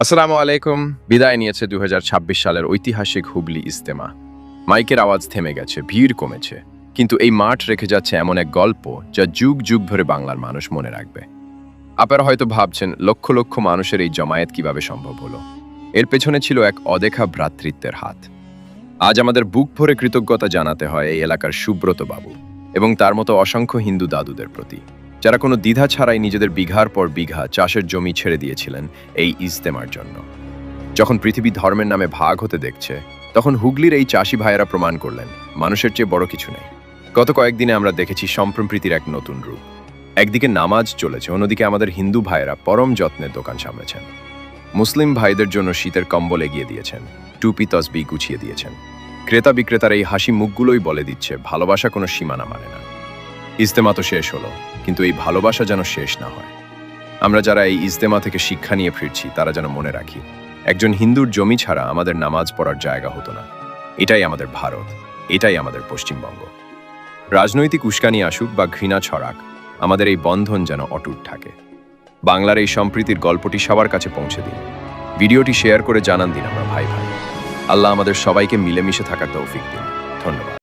আসসালামু আলাইকুম। বিদায় নিয়েছে ২০২৬ সালের ঐতিহাসিক হুবলি ইজতেমা। মাইকের আওয়াজ থেমে গেছে, ভিড় কমেছে, কিন্তু এই মাঠ রেখে যাচ্ছে এমন এক গল্প যা যুগ যুগ ধরে বাংলার মানুষ মনে রাখবে। আপনারা হয়তো ভাবছেন লক্ষ লক্ষ মানুষের এই জমায়েত কিভাবে সম্ভব হলো। এর পেছনে ছিল এক অদেখা ভ্রাতৃত্বের হাত। আজ আমাদের বুক ভরে কৃতজ্ঞতা জানাতে হয় এই এলাকার সুব্রত বাবু এবং তার মতো অসংখ্য হিন্দু দাদুদের প্রতি, যারা কোনো দ্বিধা ছাড়াই নিজেদের বিঘার পর বিঘা চাষের জমি ছেড়ে দিয়েছিলেন এই ইজতেমার জন্য। যখন পৃথিবী ধর্মের নামে ভাগ হতে দেখছে, তখন হুগলির এই চাষি ভাইয়েরা প্রমাণ করলেন মানুষের চেয়ে বড় কিছু নেই। গত কয়েকদিনে আমরা দেখেছি সম্প্রীতির এক নতুন রূপ। একদিকে নামাজ চলেছে, অন্যদিকে আমাদের হিন্দু ভাইয়েরা পরম যত্নের দোকান সামলেছেন। মুসলিম ভাইদের জন্য শীতের কম্বল এগিয়ে দিয়েছেন, টুপি তসবি গুছিয়ে দিয়েছেন। ক্রেতা বিক্রেতার এই হাসি মুখগুলোই বলে দিচ্ছে ভালোবাসা কোনো সীমানা মানে না। ইজতেমা তো শেষ হলো, কিন্তু এই ভালোবাসা যেন শেষ না হয়। আমরা যারা এই ইজতেমা থেকে শিক্ষা নিয়ে ফিরছি, তারা যেন মনে রাখি একজন হিন্দুর জমি ছাড়া আমাদের নামাজ পড়ার জায়গা হতো না। এটাই আমাদের ভারত, এটাই আমাদের পশ্চিমবঙ্গ। রাজনৈতিক উস্কানি আসুক বা ঘৃণা ছড়াক, আমাদের এই বন্ধন যেন অটুট থাকে। বাংলার এই সম্প্রীতির গল্পটি সবার কাছে পৌঁছে দিন। ভিডিওটি শেয়ার করে জানান দিন আমরা ভাই ভাই। আল্লাহ আমাদের সবাইকে মিলেমিশে থাকার তৌফিক দিন। ধন্যবাদ।